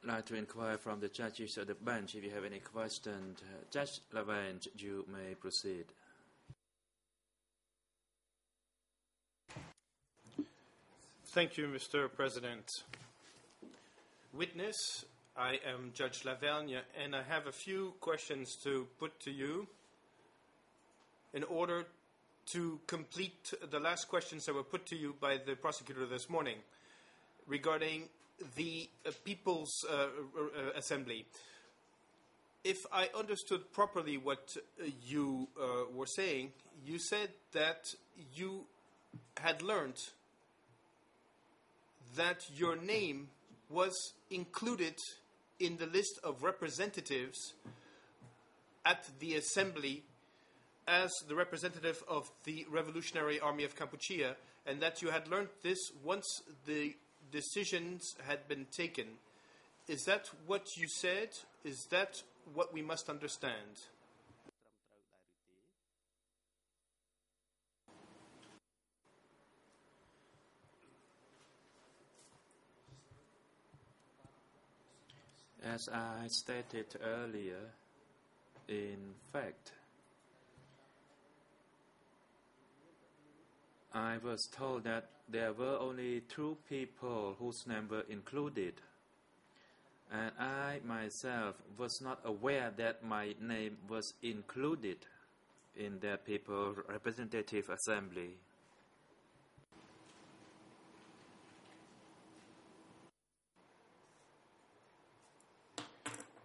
like to inquire from the judges of the bench. If you have any questions, Judge Lavenge, you may proceed. Thank you, Mr. President. Witness, I am Judge Lavergne, and I have a few questions to put to you in order to complete the last questions that were put to you by the prosecutor this morning regarding the People's Assembly. If I understood properly what you were saying, you said that you had learned that your name was included in the list of representatives at the Assembly as the representative of the Revolutionary Army of Cambodia, and that you had learned this once the decisions had been taken. Is that what you said? Is that what we must understand? As I stated earlier, in fact, I was told that there were only 2 people whose name were included, and I myself was not aware that my name was included in the People's Representative Assembly.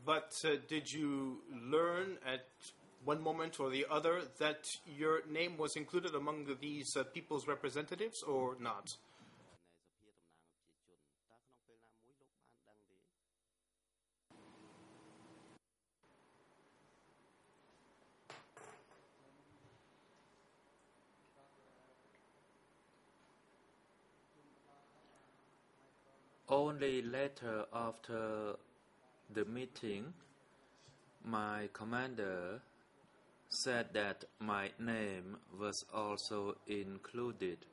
But did you learn at one moment or the other that your name was included among these people's representatives or not? Only later, after the meeting, my commander said that my name was also included.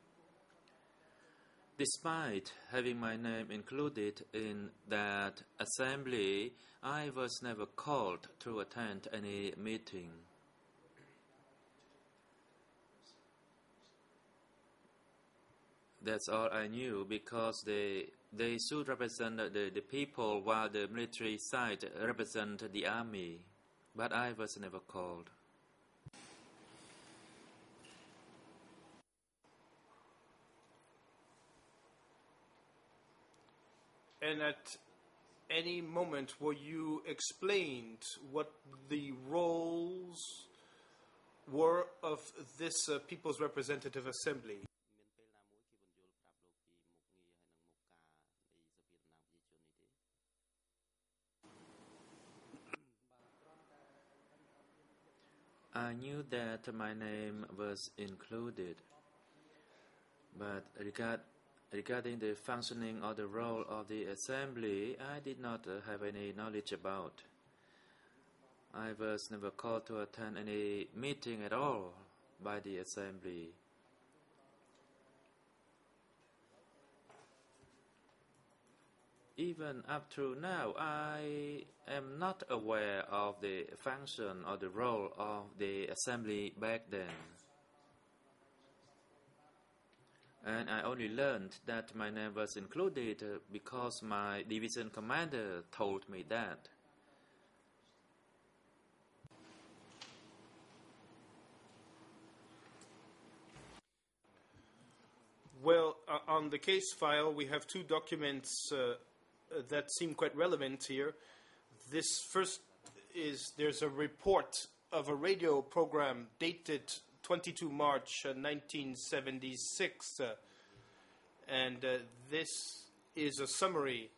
Despite having my name included in that assembly, I was never called to attend any meeting. That's all I knew, because they should represent the people, while the military side represent the army. But I was never called. And at any moment were you explained what the roles were of this People's Representative Assembly? I knew that my name was included, but regarding the functioning or the role of the assembly, I did not have any knowledge about. I was never called to attend any meeting at all by the assembly. Even up to now, I am not aware of the function or the role of the assembly back then. And I only learned that my name was included because my division commander told me that. Well, on the case file, we have 2 documents that seem quite relevant here. This first is, there's a report of a radio program dated 22 March 1976, and this is a summary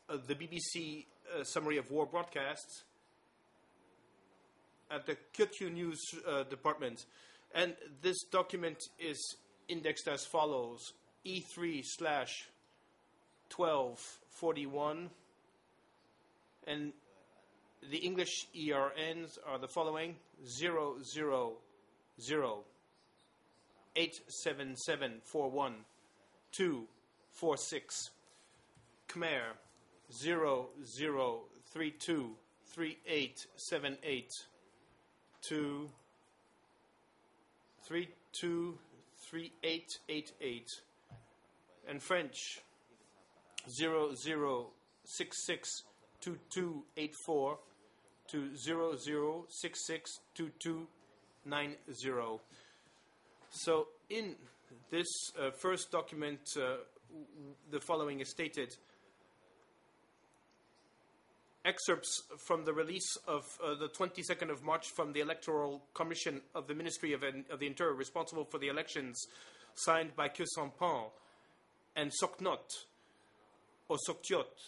of the BBC summary of war broadcasts at the Kyoto News department. And this document is indexed as follows: E3/1241, and the English ERNs are the following: 000-87741-246. Khmer 00323878 to 323888, and French 00662284 to 00662290. So in this first document, the following is stated: excerpts from the release of the 22nd of March from the Electoral Commission of the Ministry of the Interior responsible for the elections, signed by Que Sampan and Soknot or Soktiot,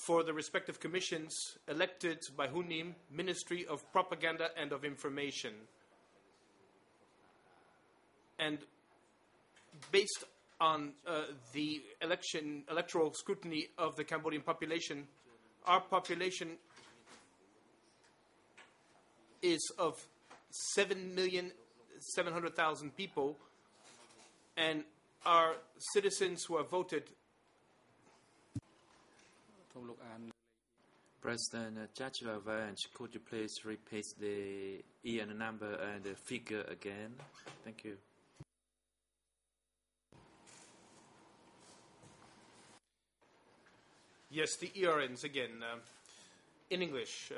for the respective commissions elected by Hunim, Ministry of Propaganda and of Information. And based on the electoral scrutiny of the Cambodian population, our population is of 7,700,000 people, and our citizens who have voted. President Judge Lavange, could you please repeat the EN number and the figure again? Thank you. Yes, the ERNs again. In English,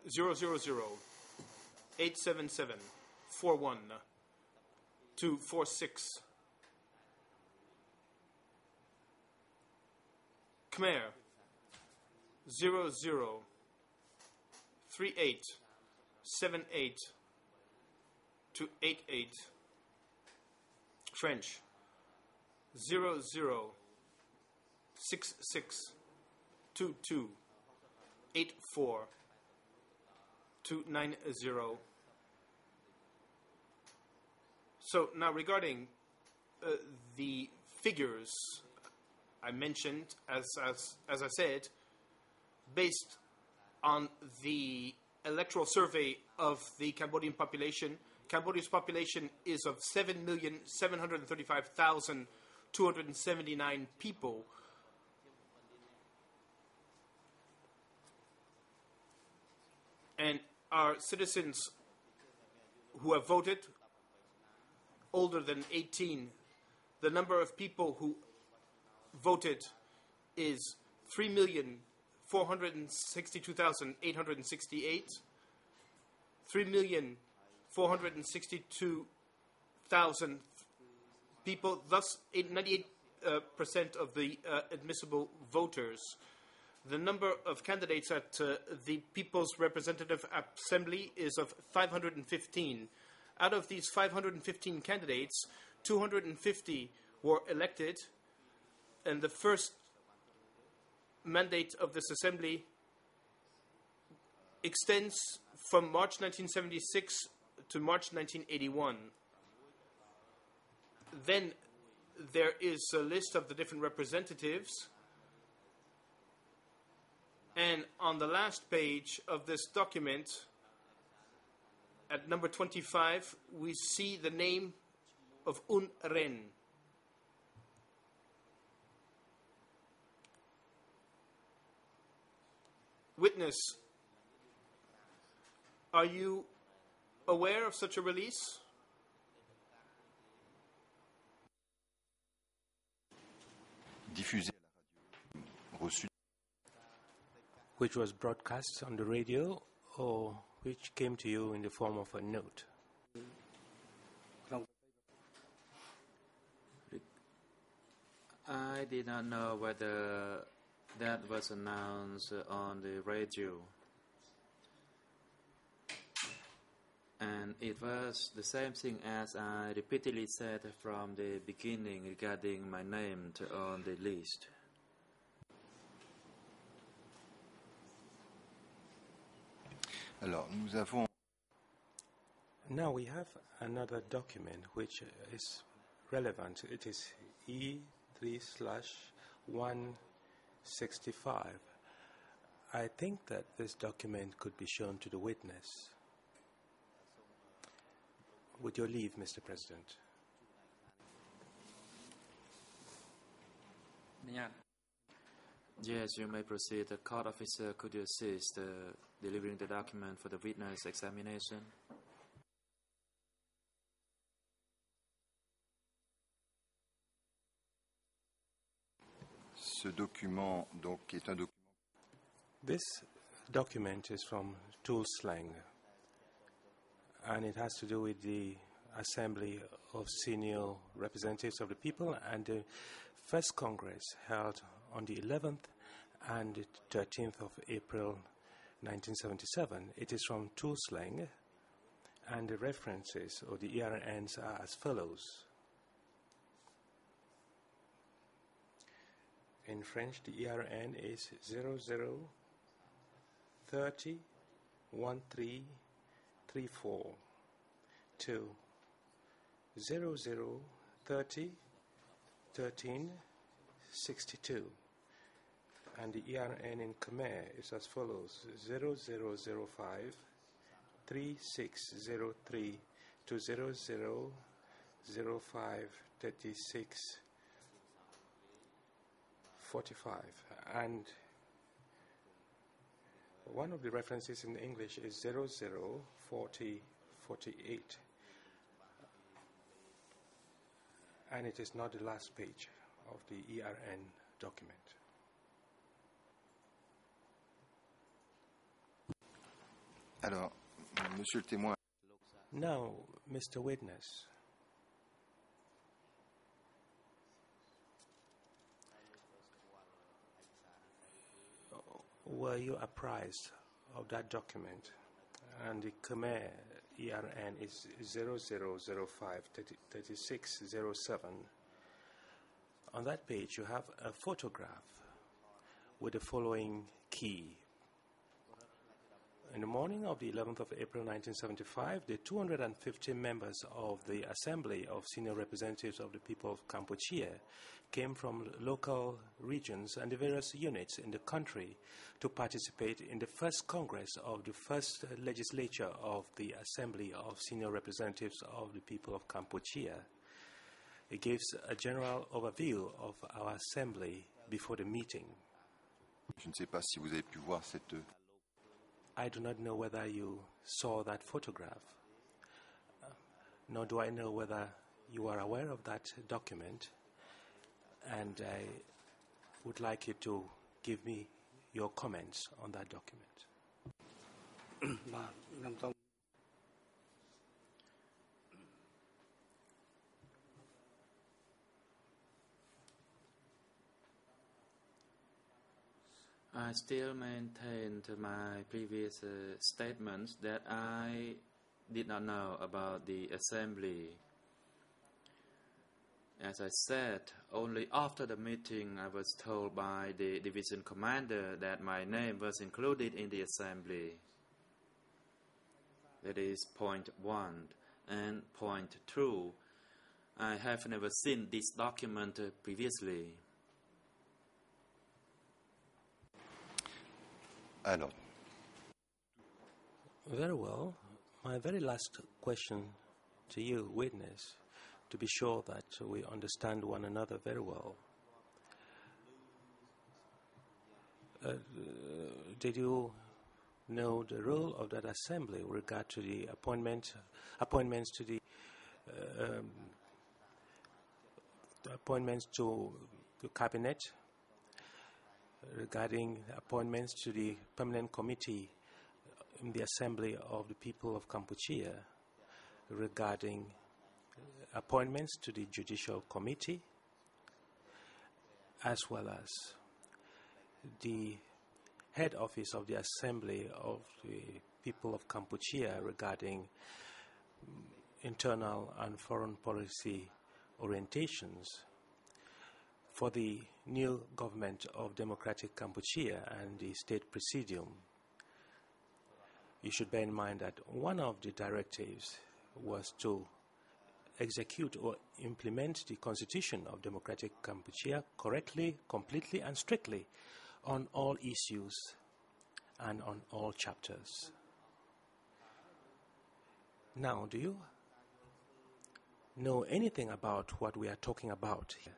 000-877-41-246. Khmer, 00-3878-88. French, 00-6622-84-290. So now regarding the figures I mentioned, as I said, based on the electoral survey of the Cambodian population, Cambodia's population is of 7,735,279 people. And our citizens who have voted, older than 18, the number of people who voted is 3,462,868, 3,462,000 people, thus 98% of the admissible voters. The number of candidates at the People's Representative Assembly is of 515. Out of these 515 candidates, 250 were elected, and the first mandate of this assembly extends from March 1976 to March 1981. Then there is a list of the different representatives, and on the last page of this document, at number 25, we see the name of Un Ren. Witness, are you aware of such a release? Diffusé à la radio, reçu. Which was broadcast on the radio, or which came to you in the form of a note? I did not know whether that was announced on the radio. And it was the same thing as I repeatedly said from the beginning regarding my name on the list. Alors, nous avons... Now we have another document which is relevant. It is E3/165. I think that this document could be shown to the witness. With your leave, Mr. President. Yes, you may proceed. The court officer, could you assist delivering the document for the witness examination? Ce document donc est un document. This document is from Tool Slang, and it has to do with the Assembly of Senior Representatives of the People and the First Congress held on the 11th and the 13th of April 1977. It is from Tool Slang, and the references or the ERNs are as follows. In French, the ERN is 00301334 to 00301362, and the ERN in Khmer is as follows: 00053603 to 00053645, and one of the references in English is 004048, and it is not the last page of the ERN document. Alors, Monsieur le témoin. Now, Mr. Witness, were you apprised of that document? And the Khmer ERN is 00053607. On that page, you have a photograph with the following key. In the morning of the 11th of April 1975, the 250 members of the Assembly of Senior Representatives of the People of Cambodia came from local regions and the various units in the country to participate in the first Congress of the first legislature of the Assembly of Senior Representatives of the People of Cambodia. It gives a general overview of our Assembly before the meeting. Je ne sais pas si vous avez pu voir cette. I do not know whether you saw that photograph, nor do I know whether you are aware of that document, and I would like you to give me your comments on that document. I still maintained my previous statements that I did not know about the assembly. As I said, only after the meeting I was told by the division commander that my name was included in the assembly. That is point 1. And point 2, I have never seen this document previously. Alors. Very well. My very last question to you, witness, to be sure that we understand one another very well. Did you know the role of that assembly with regard to the appointments to the appointments to the cabinet, regarding appointments to the permanent committee in the Assembly of the People of Cambodia, regarding appointments to the Judicial Committee, as well as the head office of the Assembly of the People of Cambodia regarding internal and foreign policy orientations for the new government of Democratic Cambodia and the State Presidium. You should bear in mind that one of the directives was to execute or implement the Constitution of Democratic Cambodia correctly, completely, and strictly on all issues and on all chapters. Now, do you know anything about what we are talking about here?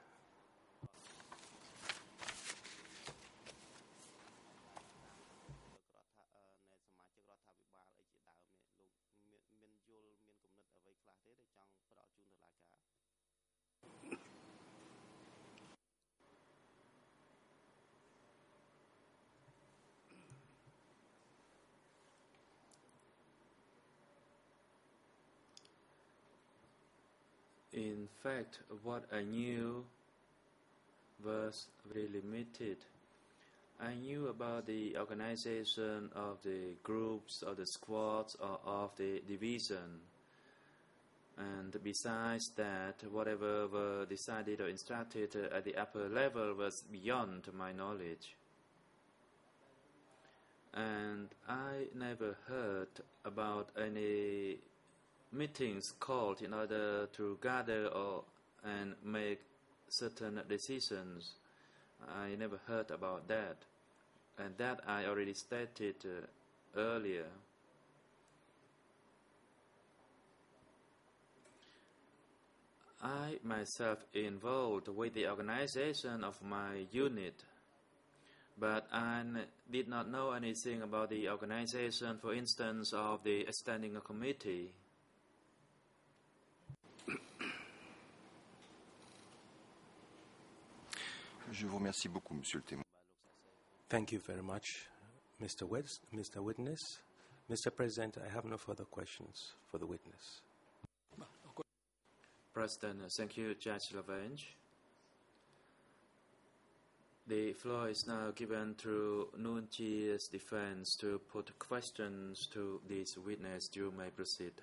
In fact, what I knew was very limited. I knew about the organization of the groups, of the squads, or of the division. And besides that, whatever were decided or instructed at the upper level was beyond my knowledge. And I never heard about any meetings called in order to gather and make certain decisions. I never heard about that. And that I already stated earlier. I myself involved with the organization of my unit, but I did not know anything about the organization, for instance, of the standing committee. Je vous remercie beaucoup, Monsieur le témoin. Thank you very much, Mr. Witness. Mr. President, I have no further questions for the witness. President, thank you, Judge Lavange. The floor is now given to Nuon Chia's defense to put questions to this witness. You may proceed.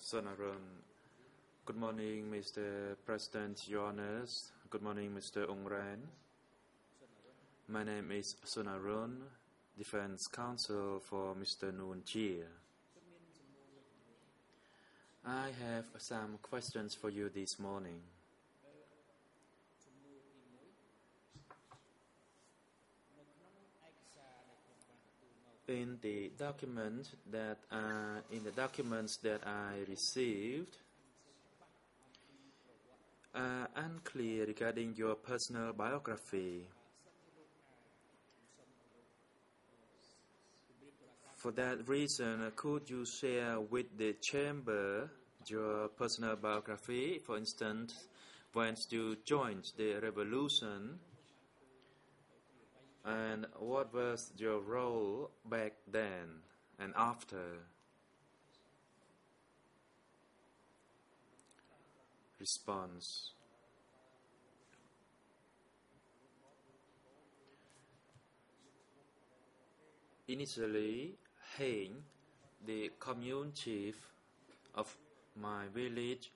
Sonaron. Good morning, Mr. President, Your Honors. Good morning, Mr. Ong Ran. My name is Sonaron, Defense Counsel for Mr. Nuon Chia. I have some questions for you this morning. In the documents that I received, unclear regarding your personal biography. For that reason, could you share with the chamber your personal biography? For instance, when you joined the revolution, and what was your role back then and after? Response. Initially, Heng, the commune chief of my village,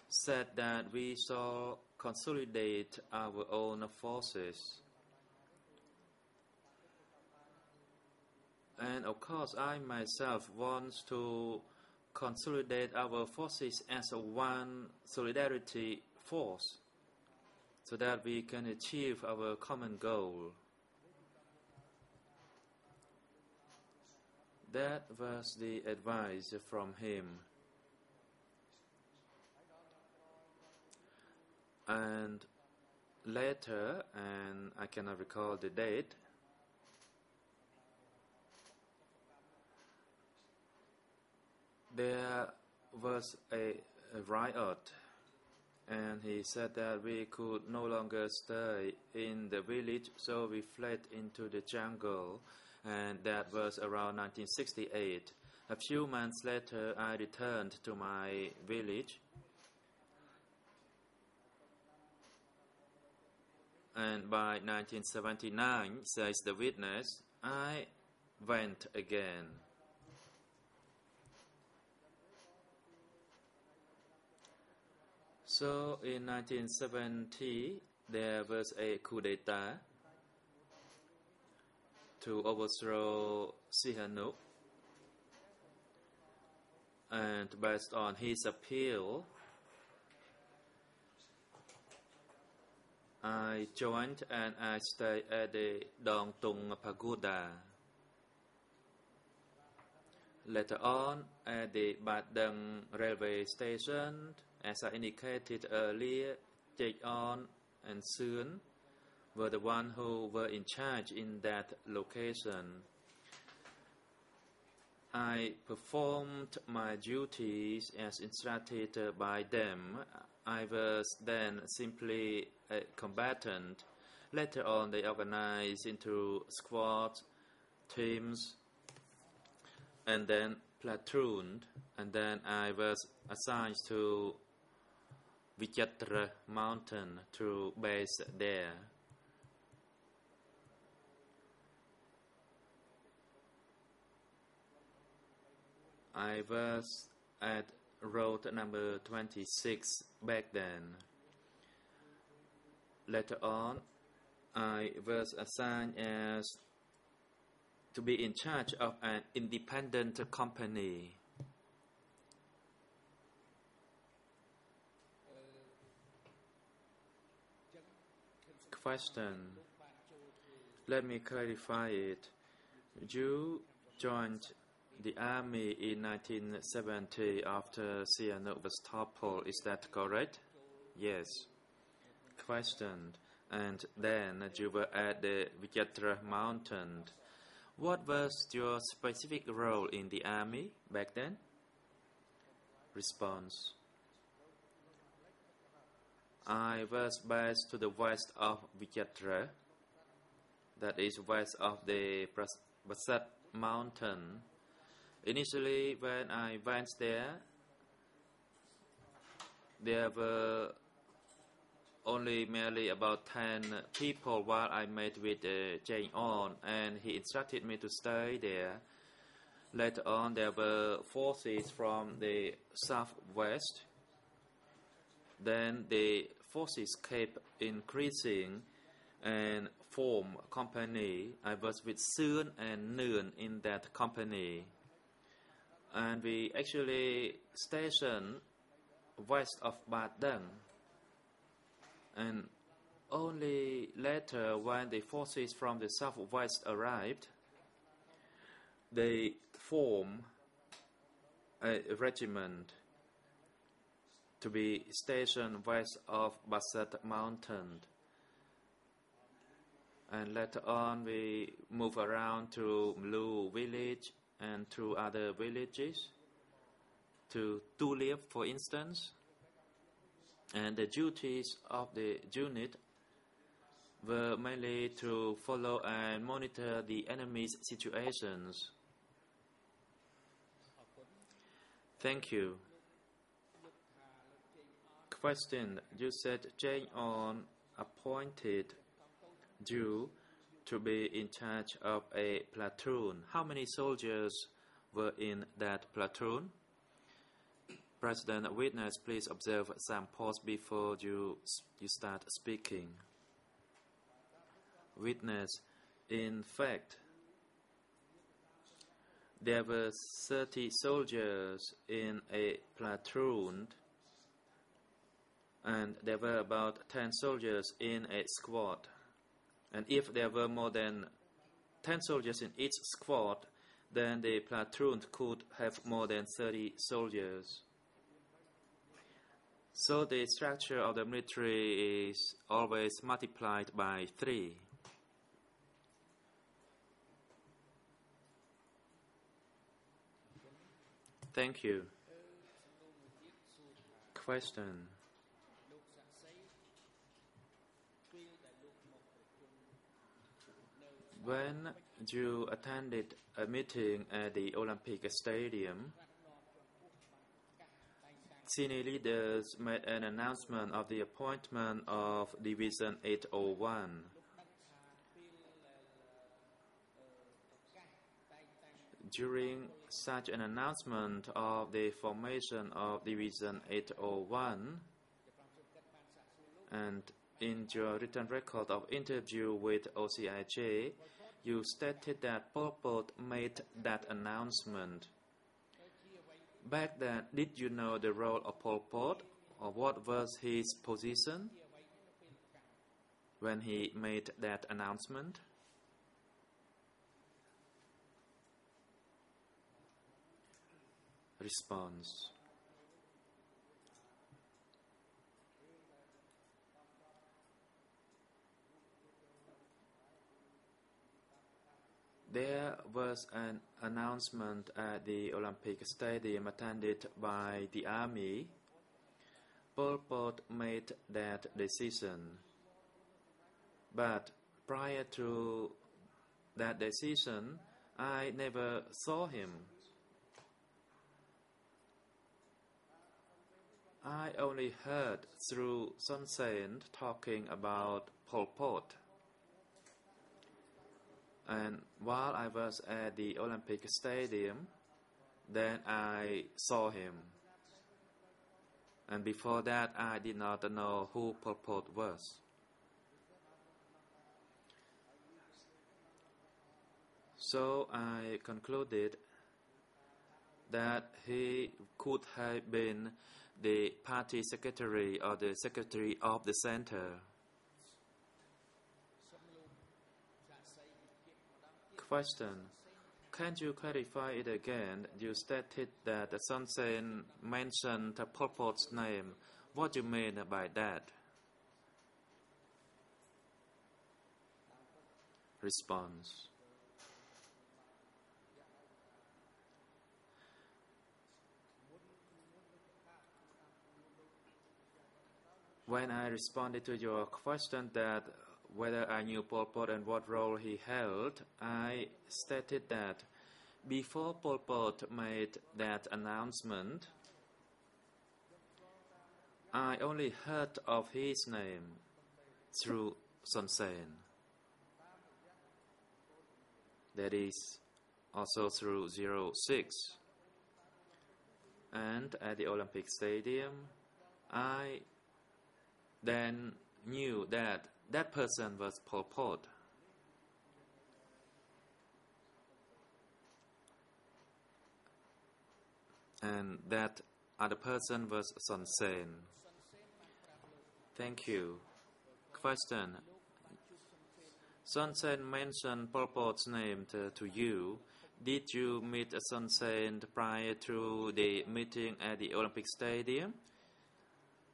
said that we shall consolidate our own forces. And of course, I myself want to consolidate our forces as one solidarity force so that we can achieve our common goal. That was the advice from him. And later, and I cannot recall the date, there was a riot, and he said that we could no longer stay in the village, so we fled into the jungle, and that was around 1968. A few months later, I returned to my village, and by 1979, says the witness, I went again. So in 1970, there was a coup d'etat to overthrow Sihanouk, and based on his appeal, I joined and I stayed at the Dong Tung Pagoda. Later on, at the Bat Dang railway station, as I indicated earlier, Chek On and Soon were the ones who were in charge in that location. I performed my duties as instructed by them. I was then simply a combatant, Later on, they organized into squads, teams, and then platooned. And then I was assigned to Vichatra mountain to base there. I was at road number 26 back then. Later on, I was assigned as to be in charge of an independent company. Question. Let me clarify it. You joined the army in 1970 after Sihanouk was toppled. Is that correct? Yes. Question. And then you were at the Vichatra mountain. What was your specific role in the army back then? Response. I was based to the west of Vichatra, that is west of the Basat mountain. Initially, when I went there were only merely about 10 people while I met with Jane On, and he instructed me to stay there. Later on, there were forces from the southwest. Then the forces kept increasing and formed a company. I was with Soon and Noon in that company. And we actually stationed west of Badang. And only later, when the forces from the southwest arrived, they formed a regiment to be stationed west of Basat mountain. And later on, we move around to Mlu village and to other villages, to Tuliep, for instance. And the duties of the unit were mainly to follow and monitor the enemy's situations. Thank you. Question. You said Jane On appointed you to be in charge of a platoon. How many soldiers were in that platoon? President, witness, please observe some pause before you start speaking. Witness, in fact, there were 30 soldiers in a platoon, and there were about 10 soldiers in a squad. And if there were more than 10 soldiers in each squad, then the platoon could have more than 30 soldiers. So the structure of the military is always multiplied by 3. Thank you. Question. When you attended a meeting at the Olympic Stadium, senior leaders made an announcement of the appointment of Division 801. During such an announcement of the formation of Division 801, and in your written record of interview with OCIJ, you stated that Pol Pot made that announcement. Back then, did you know the role of Pol Pot, or what was his position when he made that announcement? Response. There was an announcement at the Olympic Stadium attended by the army. Pol Pot made that decision. But prior to that decision, I never saw him. I only heard through Son Sen talking about Pol Pot. And while I was at the Olympic Stadium, then I saw him. And before that, I did not know who Pol Pot was. So I concluded that he could have been the party secretary or the secretary of the center. Question. Can you clarify it again? You stated that Son Sen mentioned Pol Pot's name. What do you mean by that? Response. When I responded to your question that whether I knew Pol Pot and what role he held, I stated that before Pol Pot made that announcement, I only heard of his name through Son Sen. That is also through 06. And at the Olympic Stadium, I then knew that that person was Pol Pot. And that other person was Son Sen. Thank you. Question. Son Sen mentioned Pol Pot's name to you. Did you meet Son Sen prior to the meeting at the Olympic Stadium?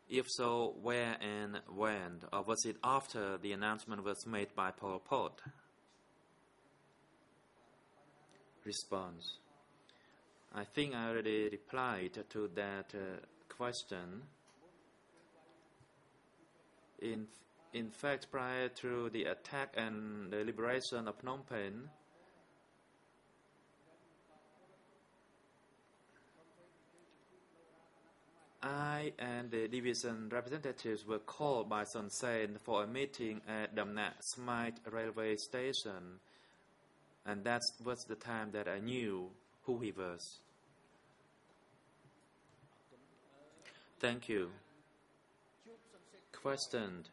If so, where and when? Or was it after the announcement was made by Pol Pot? Response. I think I already replied to that question. In fact, prior to the attack and the liberation of Phnom Penh, I and the division representatives were called by Son Sen for a meeting at Dam Nat Smite railway station, and that was the time that I knew who he was. Thank you. Question.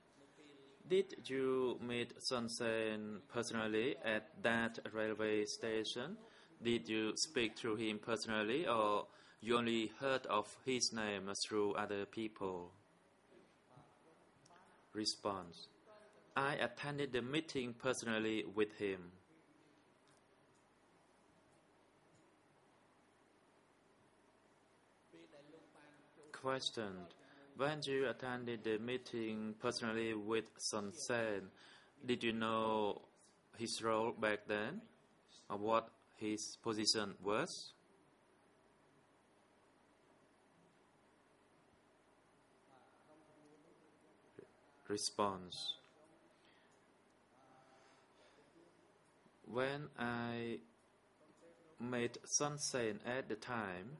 Did you meet Son Sen personally at that railway station? Did you speak to him personally, or you only heard of his name through other people? Response. I attended the meeting personally with him. Question. When you attended the meeting personally with Son Sen, did you know his role back then, or what his position was? Response. When I met Son Sen at the time,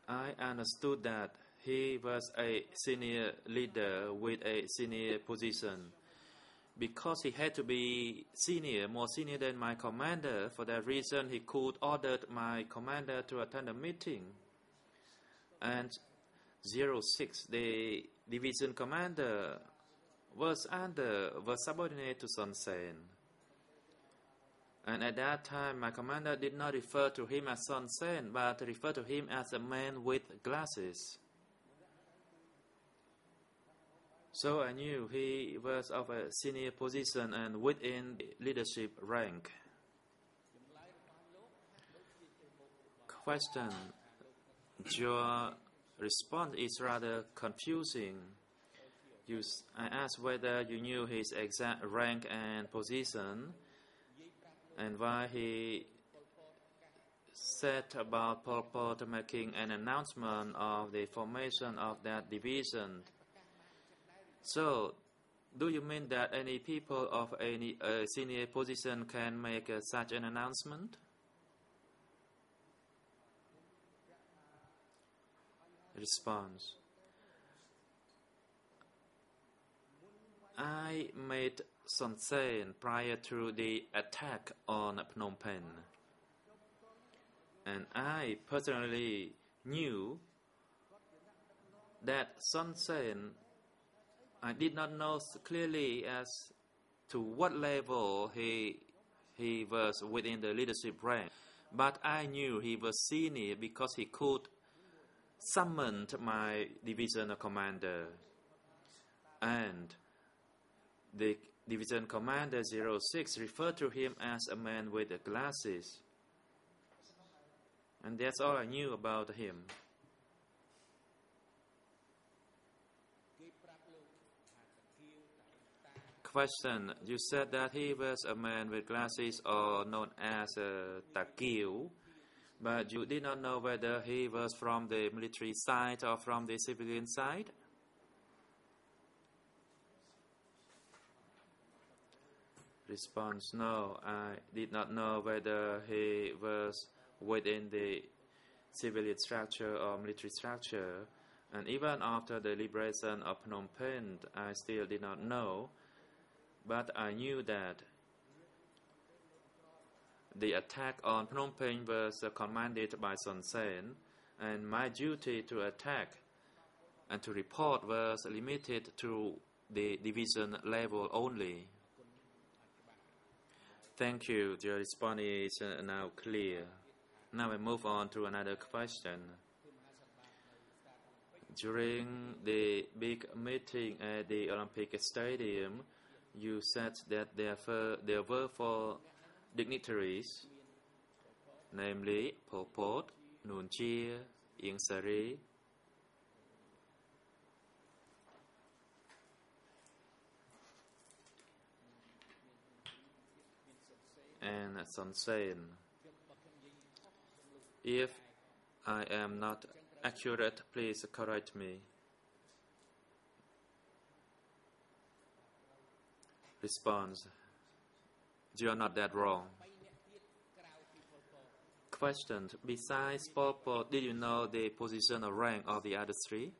I understood that he was a senior leader with a senior position. Because he had to be senior, more senior than my commander, for that reason he could order my commander to attend the meeting. And 06, the division commander, was subordinate to Son Sen. And at that time, my commander did not refer to him as Son Sen, but referred to him as a man with glasses. So I knew he was of a senior position and within the leadership rank. Question. Your response is rather confusing. I asked whether you knew his exact rank and position, and why he said about Pol Pot making an announcement of the formation of that division. So, Do you mean that any people of any senior position can make such an announcement? Response. I made Son Sen prior to the attack on Phnom Penh, and I personally knew that Son Sen, I did not know clearly as to what level he was within the leadership rank, but I knew he was senior because he could summon my division commander, and the division commander 06 referred to him as a man with glasses, and that's all I knew about him. Question. You said that he was a man with glasses, or known as Takil, but you did not know whether he was from the military side or from the civilian side? Response. No, I did not know whether he was within the civilian structure or military structure, and even after the liberation of Phnom Penh, I still did not know. But I knew that the attack on Phnom Penh was commanded by Son Sen, and my duty to attack and to report was limited to the division level only. Thank you. Your response is now clear. Now I move on to another question. During the big meeting at the Olympic Stadium, you said that there were 4 dignitaries, namely Pol Pot, Nuon Chea, Ieng Sary, and Son Sen. If I am not accurate, please correct me. Response. You are not that wrong. Question. Besides Pol Pot, did you know the position or rank of the other 3?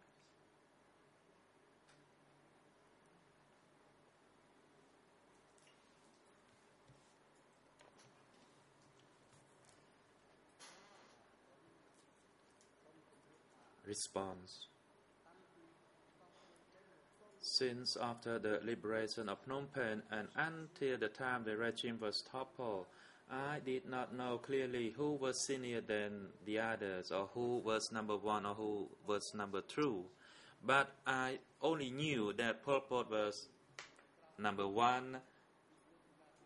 Response. Since after the liberation of Phnom Penh and until the time the regime was toppled, I did not know clearly who was senior than the others, or who was number 1 or who was number 2. But I only knew that Pol Pot was number 1,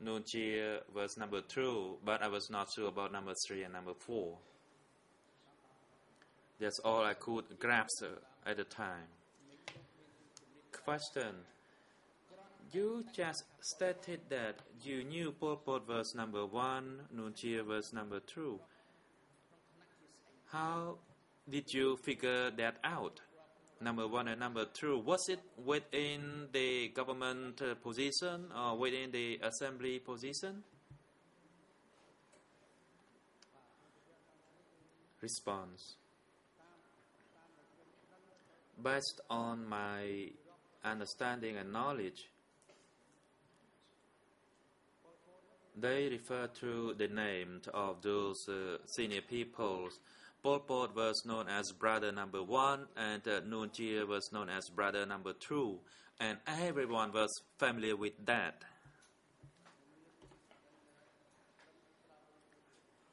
Nuon Chea was number 2, but I was not sure about number 3 and number 4. That's all I could grasp at the time. Question. You just stated that you knew Pol Pot was number 1, Nuon Chea was number 2. How did you figure that out? Number 1 and number 2, was it within the government position or within the assembly position? Response. Based on my understanding and knowledge, they refer to the names of those senior peoples. Pol Pot was known as brother number 1, and Nuon Chea was known as brother number 2, and everyone was familiar with that.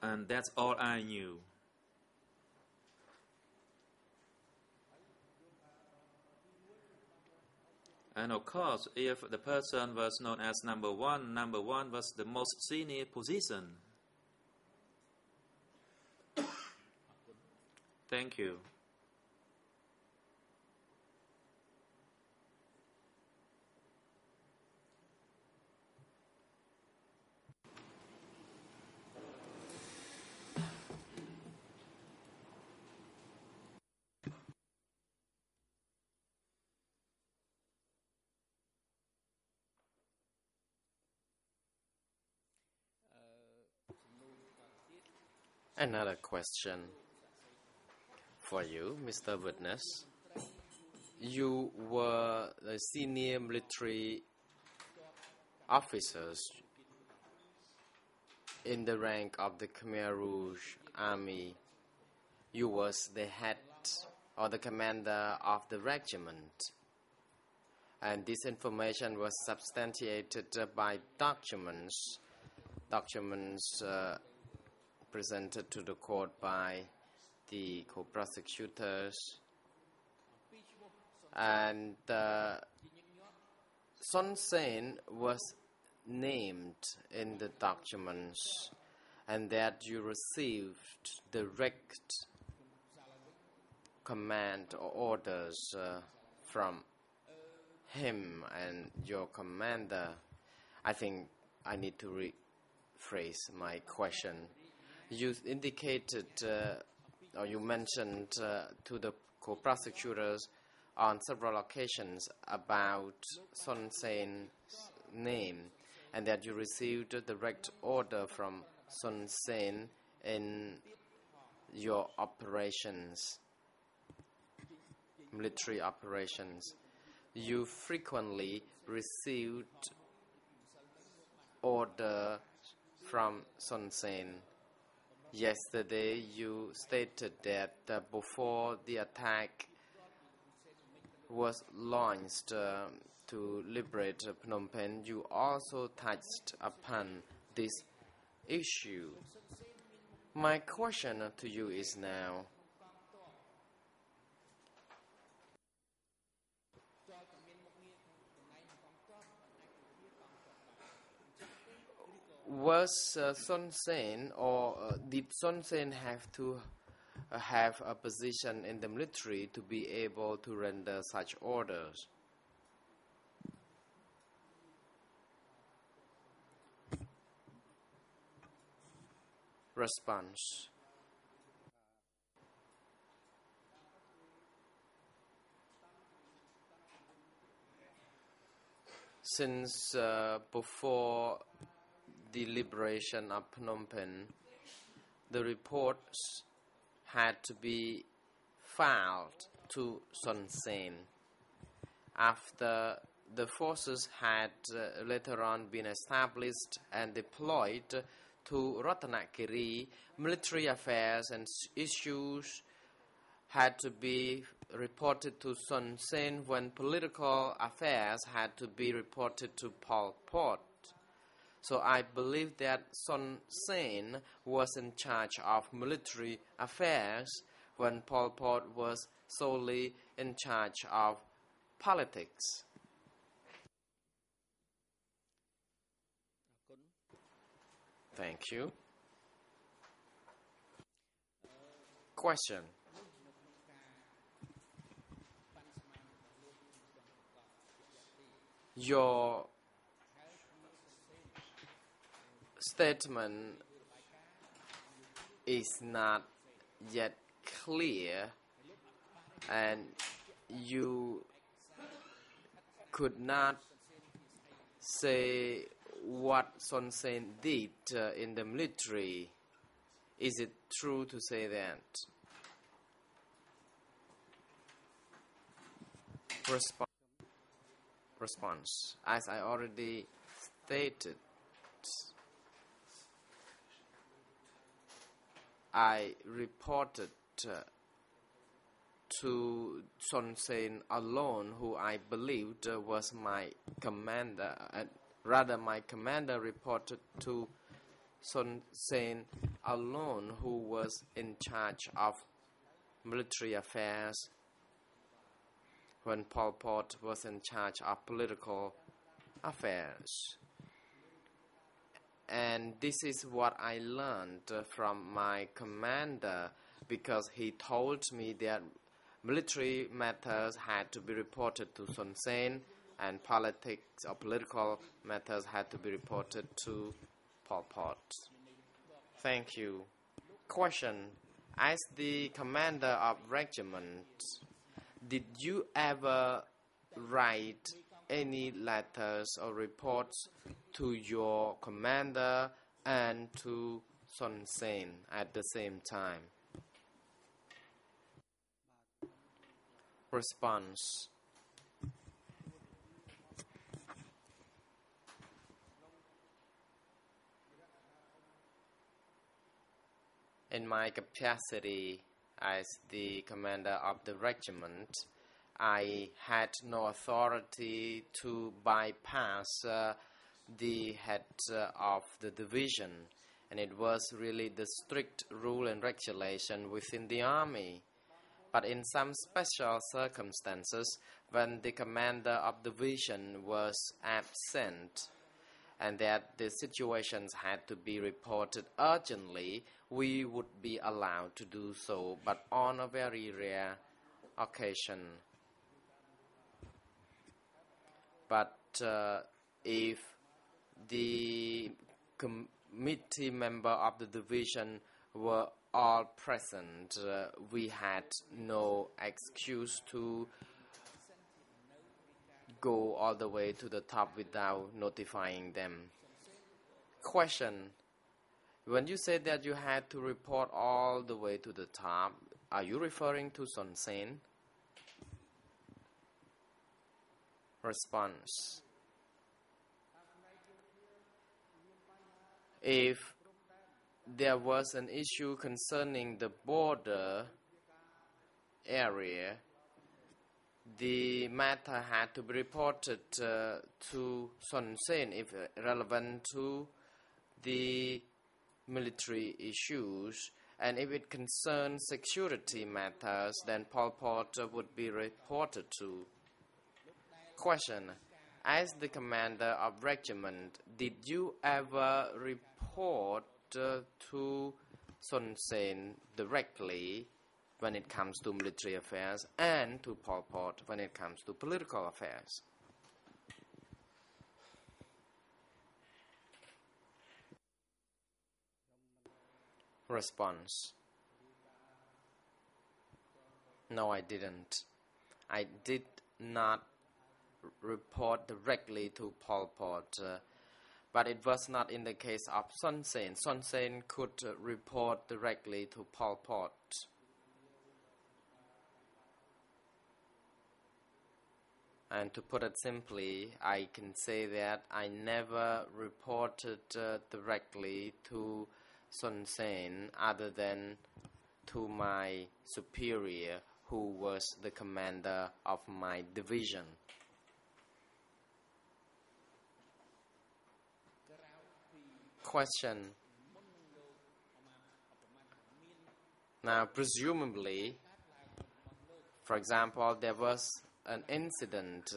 And that's all I knew. And of course, if the person was known as number 1 was the most senior position. Thank you. Another question for you, Mr. Witness. You were the senior military officers in the rank of the Khmer Rouge Army. You was the head or the commander of the regiment. And this information was substantiated by documents presented to the court by the co-prosecutors. And Son Sen was named in the documents, and that you received direct command or orders from him and your commander. I think I need to rephrase my question. You indicated or you mentioned to the co-prosecutors on several occasions about Son Sen's name, and that you received a direct order from Son Sen in your operations, military operations. You frequently received order from Son Sen. Yesterday you stated that before the attack was launched to liberate Phnom Penh, you also touched upon this issue. My question to you is now, was Son Sen or did Son Sen have to have a position in the military to be able to render such orders? Response. Since before the liberation of Phnom Penh, the reports had to be filed to Son Sen. After the forces had later on been established and deployed to Ratanakiri, military affairs and issues had to be reported to Son Sen when political affairs had to be reported to Pol Pot. So I believe that Son Sen was in charge of military affairs when Pol Pot was solely in charge of politics. Thank you. Question. Your statement is not yet clear, and you could not say what Son Sen did in the military. Is it true to say that? Response. As I already stated, I reported to Son Sen alone, who I believed was my commander. Rather, my commander reported to Son Sen alone, who was in charge of military affairs when Pol Pot was in charge of political affairs. And this is what I learned from my commander, because he told me that military matters had to be reported to Son Sen and politics or political matters had to be reported to Pol Pot. Thank you. Question. As the commander of regiment, did you ever write any letters or reports to your commander and to Son Sen at the same time? Response. In my capacity as the commander of the regiment, I had no authority to bypass the head of the division, and it was really the strict rule and regulation within the army. But in some special circumstances, when the commander of the division was absent and that the situations had to be reported urgently, we would be allowed to do so, but on a very rare occasion. But if the committee member of the division were all present, we had no excuse to go all the way to the top without notifying them. Question. When you say that you had to report all the way to the top, are you referring to Son Sen? Response. If there was an issue concerning the border area, the matter had to be reported to Son Sen if relevant to the military issues, and if it concerns security matters, then Pol Pot would be reported to. Question. As the commander of regiment, did you ever report to Son Sen directly when it comes to military affairs and to Pol Pot when it comes to political affairs? Response. No, I didn't. I did not report directly to Pol Pot, but it was not in the case of Son Sen. Son Sen could report directly to Pol Pot. And to put it simply, I can say that I never reported directly to Son Sen other than to my superior, who was the commander of my division. Question. Now, presumably, for example, there was an incident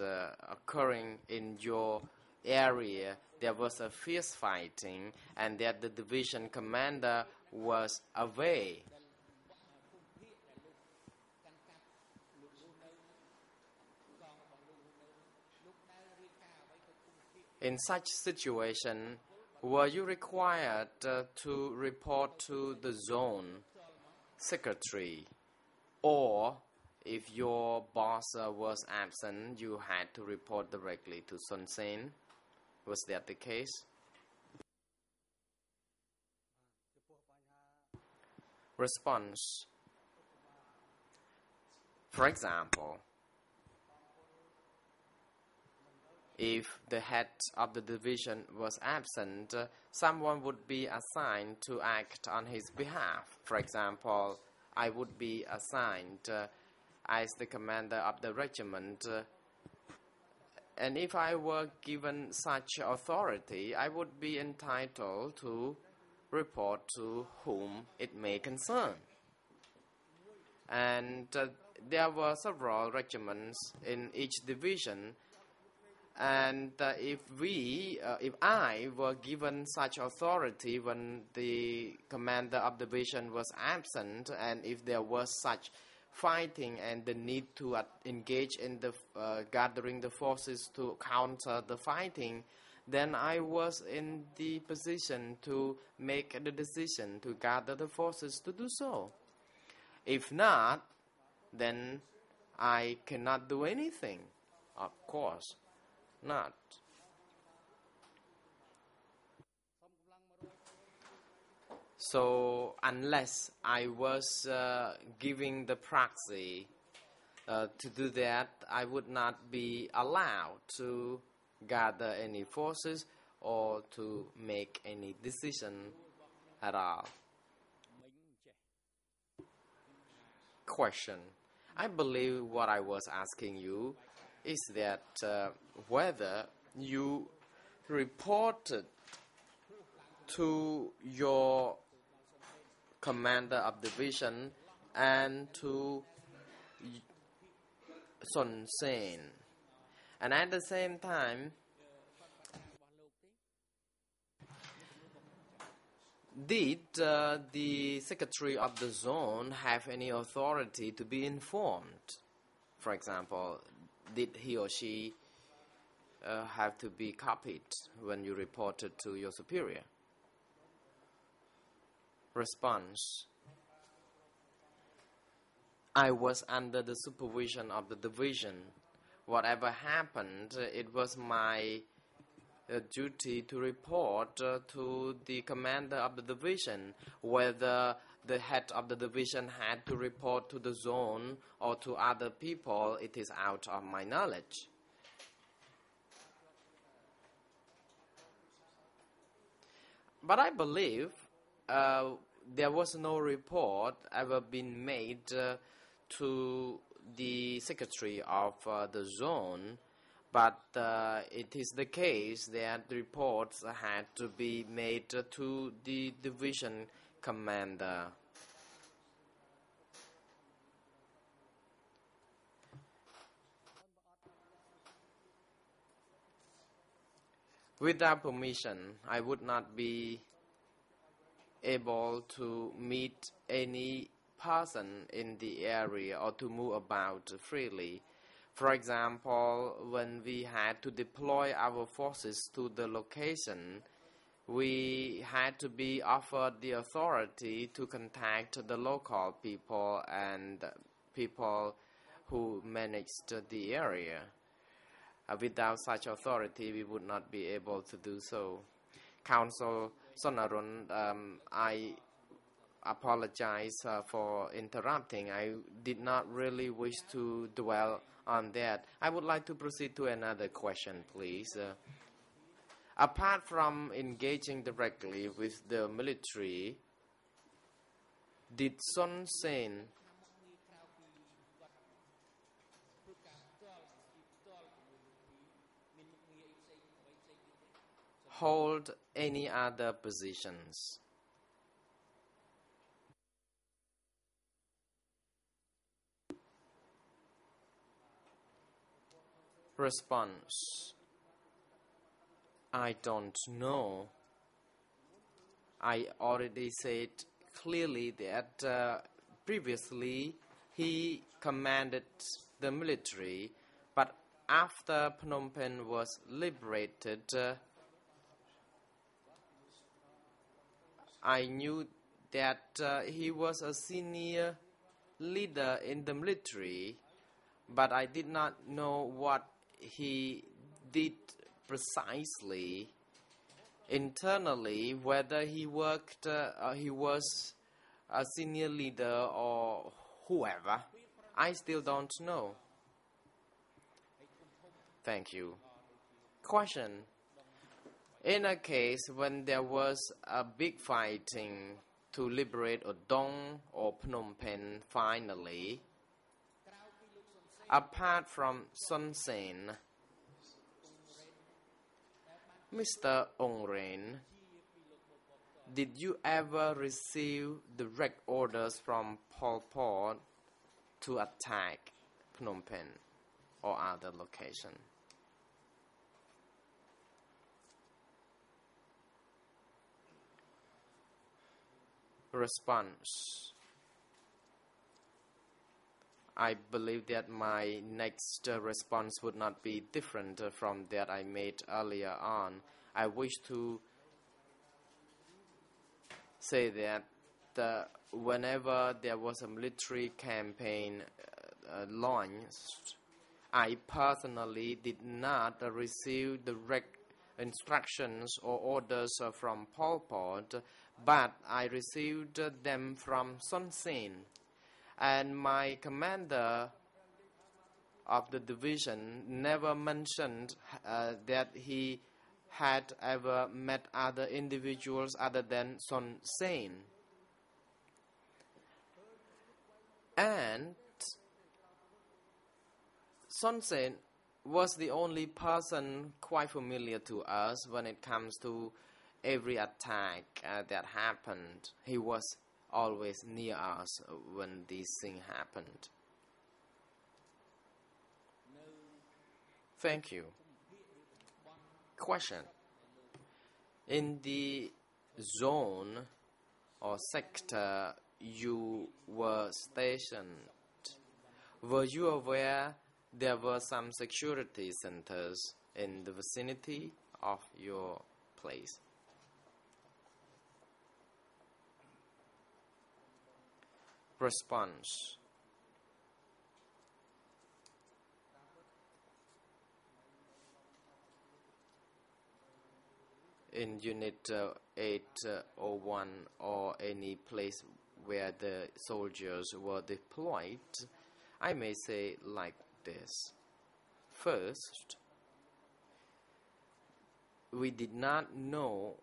occurring in your area, there was a fierce fighting, and that the division commander was away. In such situation, were you required to report to the zone secretary, or if your boss was absent, you had to report directly to Son Sen? Was that the case? Response. For example, if the head of the division was absent, someone would be assigned to act on his behalf. For example, I would be assigned as the commander of the regiment, and if I were given such authority, I would be entitled to report to whom it may concern. And there were several regiments in each division, and if I were given such authority when the commander of the division was absent, and if there was such fighting and the need to engage in the gathering the forces to counter the fighting, then I was in the position to make the decision to gather the forces to do so. If not, then I cannot do anything. Of course not. So unless I was giving the proxy to do that, I would not be allowed to gather any forces or to make any decision at all. Question. I believe what I was asking you is that whether you reported to your commander of division and to Son Sen, and at the same time, did the secretary of the zone have any authority to be informed? For example, did he or she have to be copied when you reported to your superior? Response. I was under the supervision of the division. Whatever happened, it was my duty to report to the commander of the division. Whether the head of the division had to report to the zone or to other people, it is out of my knowledge. But I believe there was no report ever been made to the secretary of the zone, but it is the case that reports had to be made to the division commander. Without permission, I would not be able to meet any person in the area or to move about freely. For example, when we had to deploy our forces to the location, we had to be offered the authority to contact the local people and people who managed the area. Without such authority, we would not be able to do so. Counsel Sonarun, I apologize for interrupting. I did not really wish to dwell on that. I would like to proceed to another question, please. Apart from engaging directly with the military, did Son Sen hold any other positions? Response. I don't know. I already said clearly that previously he commanded the military, but after Phnom Penh was liberated, I knew that he was a senior leader in the military, but I did not know what he did precisely internally, whether he worked, he was a senior leader or whoever. I still don't know. Thank you. Question. In a case when there was a big fighting to liberate Odong or Phnom Penh finally, apart from Son Sen, Mr. Ong Rain, did you ever receive direct orders from Pol Pot to attack Phnom Penh or other location? Response. I believe that my next response would not be different from that I made earlier on. I wish to say that whenever there was a military campaign launched, I personally did not receive direct instructions or orders from Pol Pot, but I received them from Son Sen, and my commander of the division never mentioned that he had ever met other individuals other than Son Sen. And Son Sen was the only person quite familiar to us when it comes to every attack that happened. He was always near us when this thing happened. Thank you. Question. In the zone or sector you were stationed, were you aware there were some security centers in the vicinity of your place? Response. In Unit 801 or any place where the soldiers were deployed, I may say like this. First, we did not know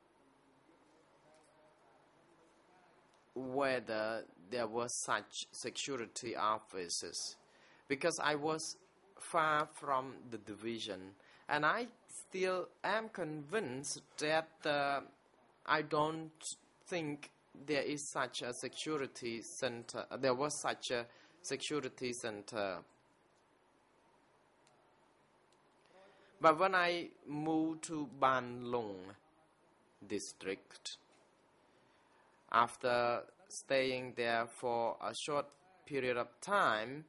whether there were such security officers because I was far from the division, and I still am convinced that I don't think there is such a security center. There was such a security center. But when I moved to Ban Lung district, after staying there for a short period of time,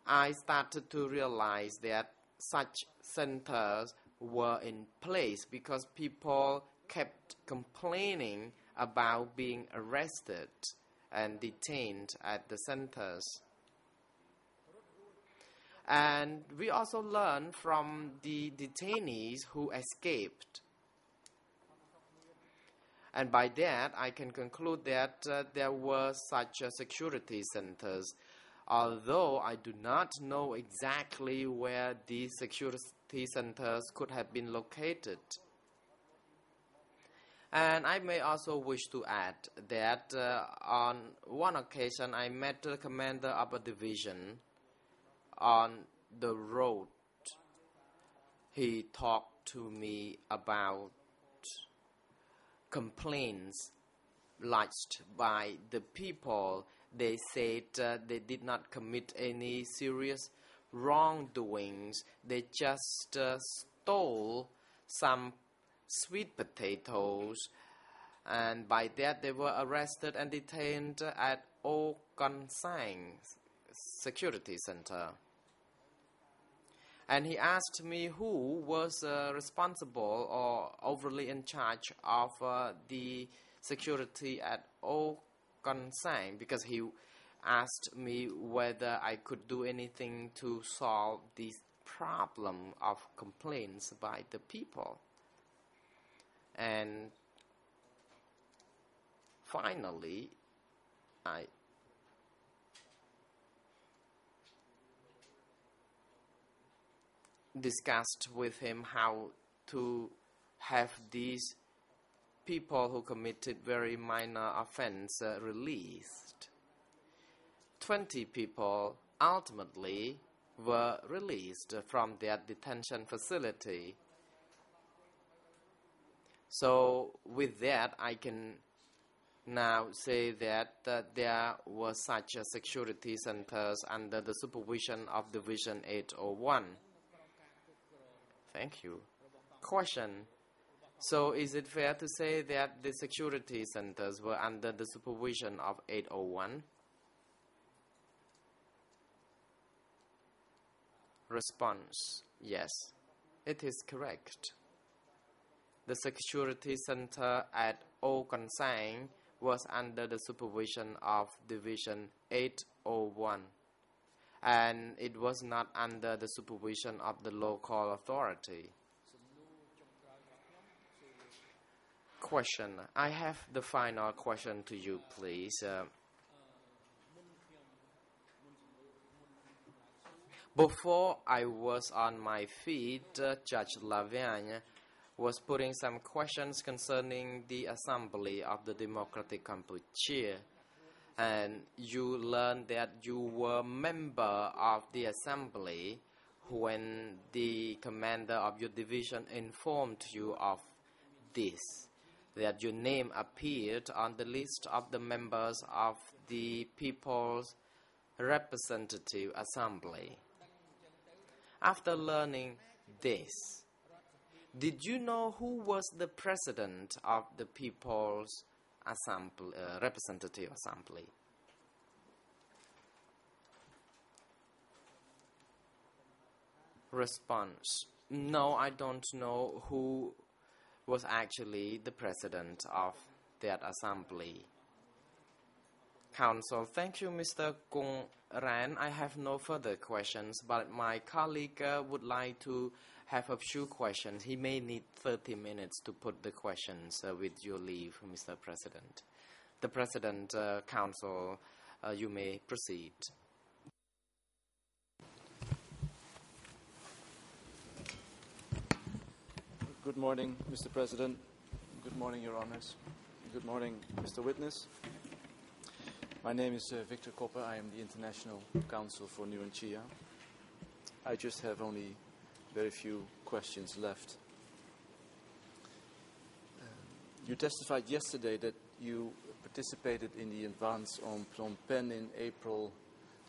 I started to realize that such centers were in place because people kept complaining about being arrested and detained at the centers. And we also learned from the detainees who escaped. And by that, I can conclude that there were such security centers, although I do not know exactly where these security centers could have been located. And I may also wish to add that on one occasion I met the commander of a division on the road. He talked to me about complaints lodged by the people. They said they did not commit any serious wrongdoings. They just stole some sweet potatoes, and by that they were arrested and detained at O Kon Sang Security Center. And he asked me who was responsible or overly in charge of the security at O Kon Sang, because he asked me whether I could do anything to solve this problem of complaints by the people. And finally, I discussed with him how to have these people who committed very minor offense released. 20 people ultimately were released from their detention facility. So with that, I can now say that there were such security centers under the supervision of Division 801. Thank you. Question. So is it fair to say that the security centers were under the supervision of 801? Response. Yes, it is correct. The security center at O Kon Sang was under the supervision of Division 801, and it was not under the supervision of the local authority. question. I have the final question to you, please. Before I was on my feet, Judge Lavergne was putting some questions concerning the Assembly of the Democratic Cambodia. And you learned that you were a member of the Assembly when the commander of your division informed you of this, that your name appeared on the list of the members of the People's Representative Assembly. After learning this, did you know who was the president of the People's Representative Assembly? Response: no, I don't know who was actually the president of that assembly. Counsel: thank you, Mr. Kung Ran. I have no further questions, but my colleague would like to have a few questions. He may need 30 minutes to put the questions with your leave, Mr. President. The President, Counsel, you may proceed. Good morning, Mr. President. Good morning, Your Honors. Good morning, Mr. Witness. My name is Victor Koppe. I am the International Counsel for Nuon Chea. I just have only very few questions left. You testified yesterday that you participated in the advance on Phnom Penh in April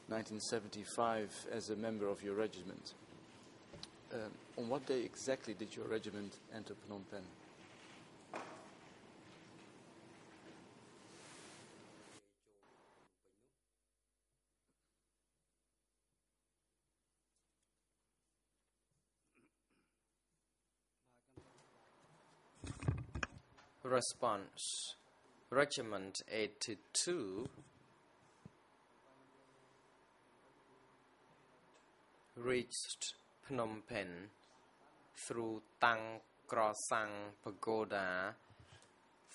1975 as a member of your regiment. On what day exactly did your regiment enter Phnom Penh? Response: Regiment 82 reached Phnom Penh through Tang Krosang Pagoda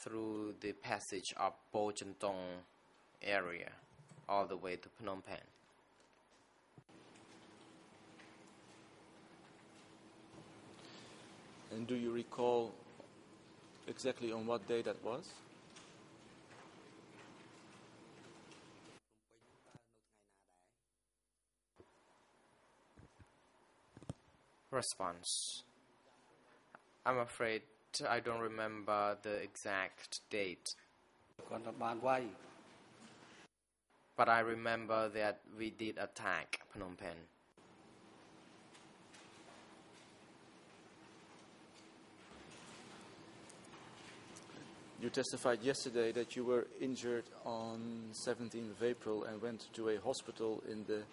through the passage of Po Chentong area all the way to Phnom Penh. And do you recall exactly on what day that was? Response: I'm afraid I don't remember the exact date. But I remember that we did attack Phnom Penh. You testified yesterday that you were injured on 17th of April and went to a hospital in the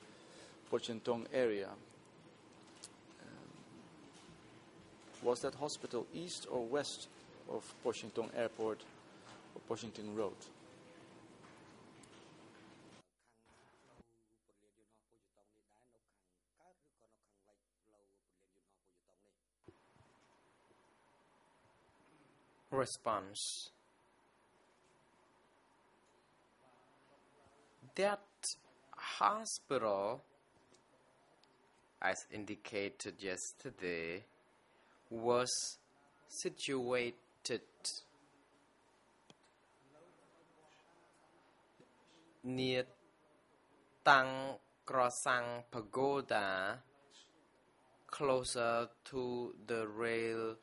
Po Chentong area. Was that hospital east or west of Po Chentong Airport or Po Chentong Road? Response: that hospital, as indicated yesterday, was situated near Tang Krosang Pagoda, closer to the railway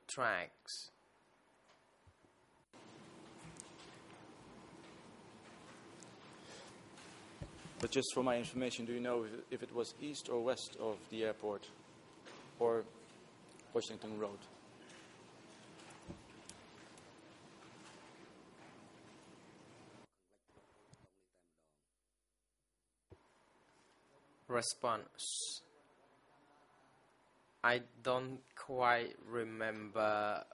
tracks. But just for my information, do you know if it was east or west of the airport or Washington Road? Response: I don't quite remember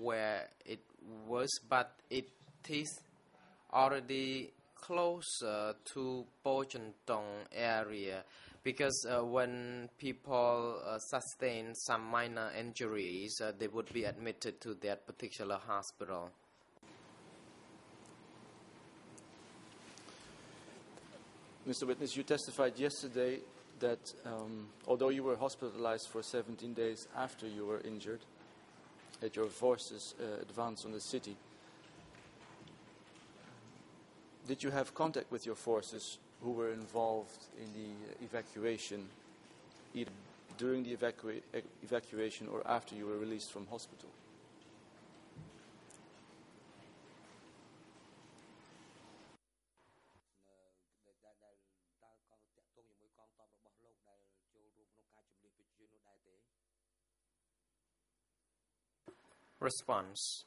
where it was, but it is already closer to Po Chentong area Because when people sustain some minor injuries, they would be admitted to that particular hospital. Mr. Witness, you testified yesterday that although you were hospitalized for 17 days after you were injured, that your forces advanced on the city. Did you have contact with your forces who were involved in the evacuation, either during the evacuation or after you were released from hospital? Response.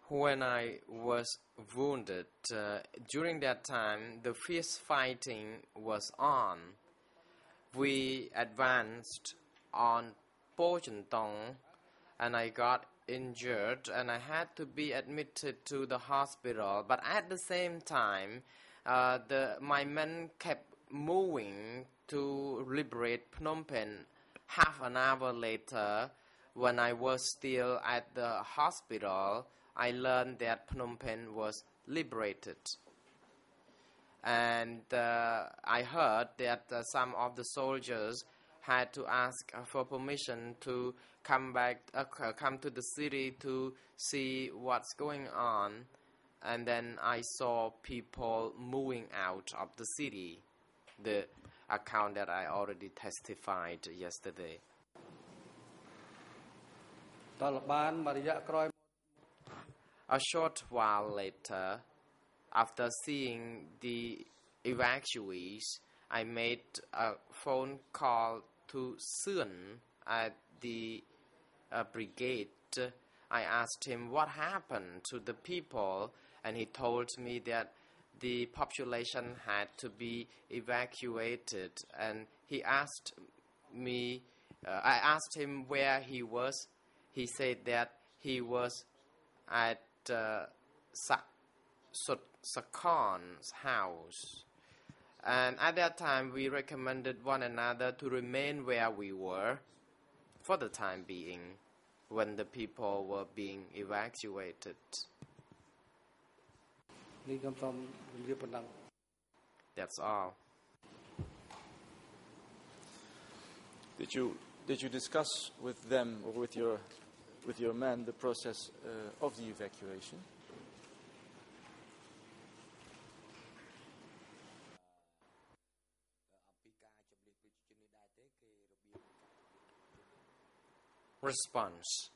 When I was wounded, during that time, the fierce fighting was on. We advanced on Pojantong, and I got injured, and I had to be admitted to the hospital. But at the same time, my men kept moving to liberate Phnom Penh. Half an hour later, when I was still at the hospital, I learned that Phnom Penh was liberated. And I heard that some of the soldiers had to ask for permission to come to the city to see what's going on. And then I saw people moving out of the city. The account that I already testified yesterday. A short while later, after seeing the evacuees, I made a phone call to Sun at the brigade. I asked him what happened to the people, and he told me that the population had to be evacuated, and he asked me, I asked him where he was. He said that he was at Sakon's house. And at that time, we recommended one another to remain where we were for the time being when the people were being evacuated. That's all. Did you discuss with them or with your men the process of the evacuation? Response.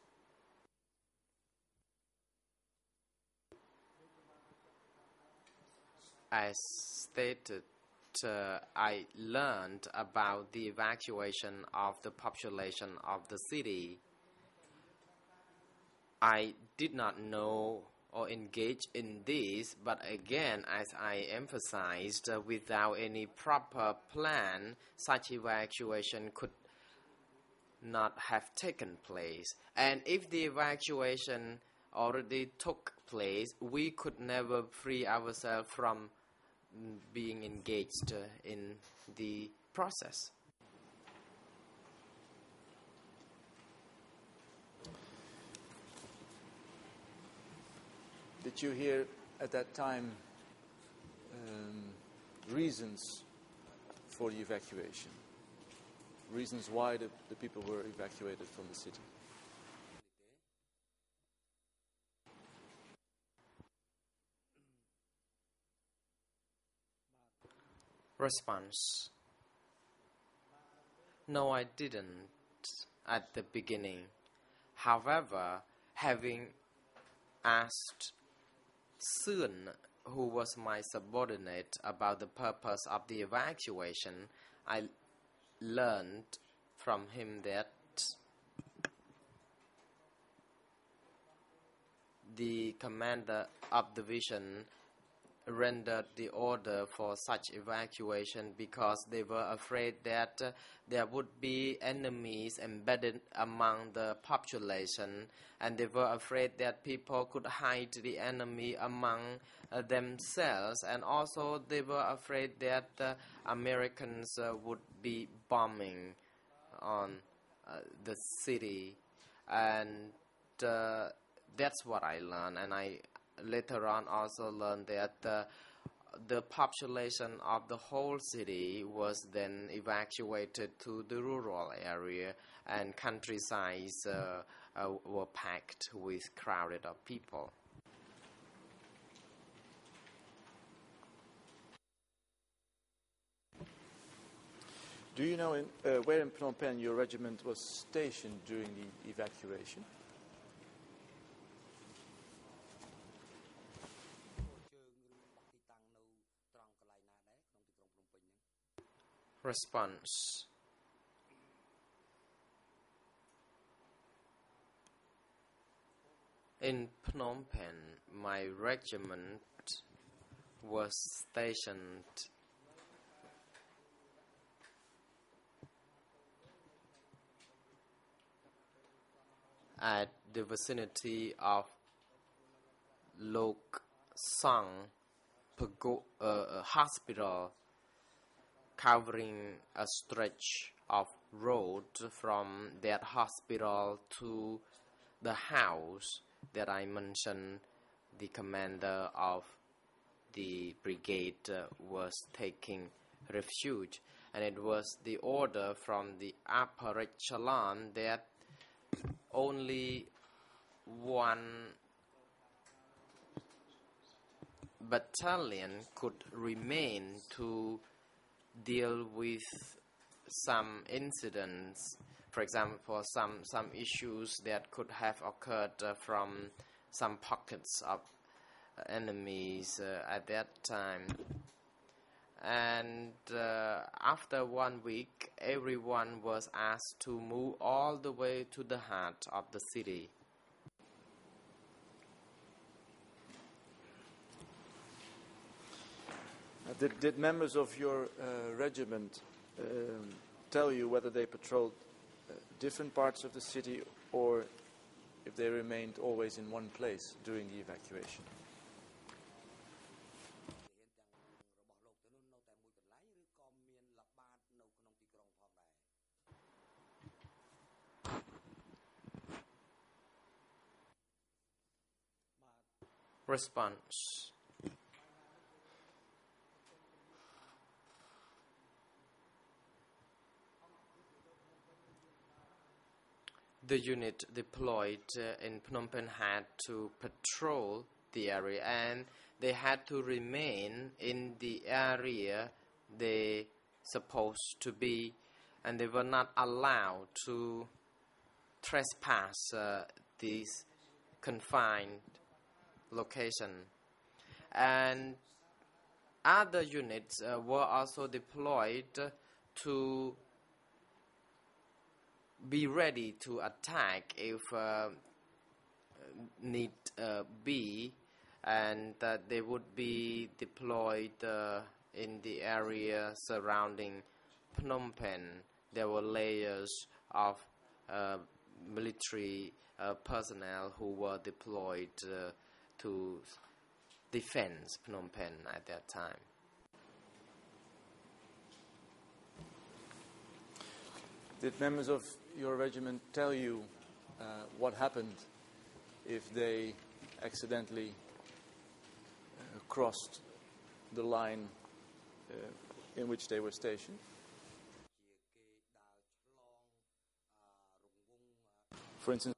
As stated, I learned about the evacuation of the population of the city. I did not know or engage in this, but again, as I emphasized, without any proper plan, such evacuation could not have taken place. And if the evacuation already took place, we could never free ourselves from being engaged in the process. Did you hear at that time reasons for the evacuation? Reasons why the people were evacuated from the city? Response. No, I didn't at the beginning. However, having asked Sun, who was my subordinate, about the purpose of the evacuation, I learned from him that the commander of division rendered the order for such evacuation because they were afraid that there would be enemies embedded among the population, and they were afraid that people could hide the enemy among themselves, and also they were afraid that Americans would be bombing on the city, and that's what I learned. And I later on also learned that the population of the whole city was then evacuated to the rural area, and countrysides were packed with crowded of people. Do you know where in Phnom Penh your regiment was stationed during the evacuation? Response. In Phnom Penh, my regiment was stationed at the vicinity of Lok Sang Hospital, covering a stretch of road from that hospital to the house that I mentioned. The commander of the brigade was taking refuge, and it was the order from the upper echelon that only one battalion could remain to deal with some incidents, for example, some issues that could have occurred from some pockets of enemies at that time. And after 1 week, everyone was asked to move all the way to the heart of the city. Did members of your regiment tell you whether they patrolled different parts of the city or if they remained always in one place during the evacuation? Response. The unit deployed in Phnom Penh had to patrol the area, and they had to remain in the area they supposed to be, and they were not allowed to trespass this confined location. And other units were also deployed to be ready to attack if need be, and that they would be deployed in the area surrounding Phnom Penh. There were layers of military personnel who were deployed to defend Phnom Penh at that time. Did members of your regiment tell you what happened if they accidentally crossed the line in which they were stationed? For instance,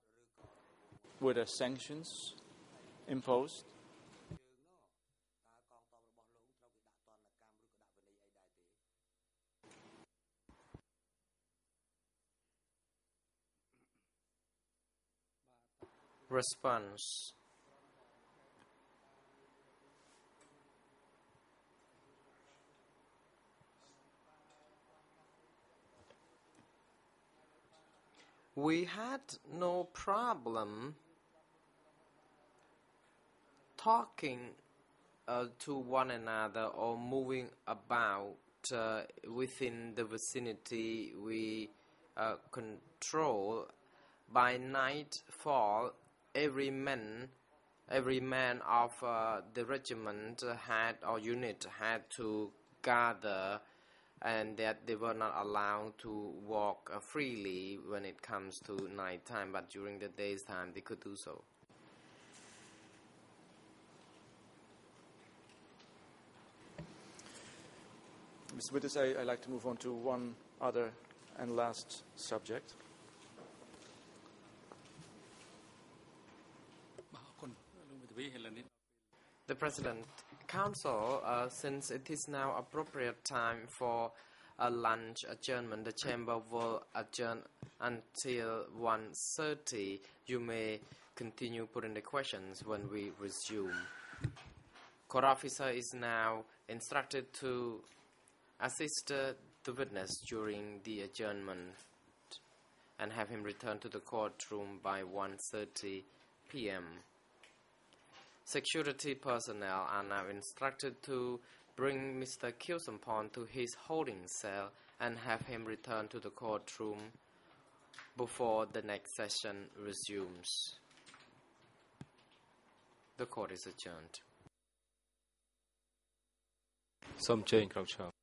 were there sanctions imposed? Response. We had no problem talking to one another or moving about within the vicinity we control. By nightfall, every man of the regiment or unit had to gather, and that they were not allowed to walk freely when it comes to night time, but during the day's time they could do so. Mr. Witness, I'd like to move on to one other and last subject. The President, Council, since it is now appropriate time for a lunch adjournment, the Chamber will adjourn until 1:30. You may continue putting the questions when we resume. Court officer is now instructed to assist the witness during the adjournment and have him return to the courtroom by 1:30 p.m. Security personnel are now instructed to bring Mr. Kilsampon to his holding cell and have him return to the courtroom before the next session resumes. The court is adjourned. សូមអញ្ជើញក្រោកឈរ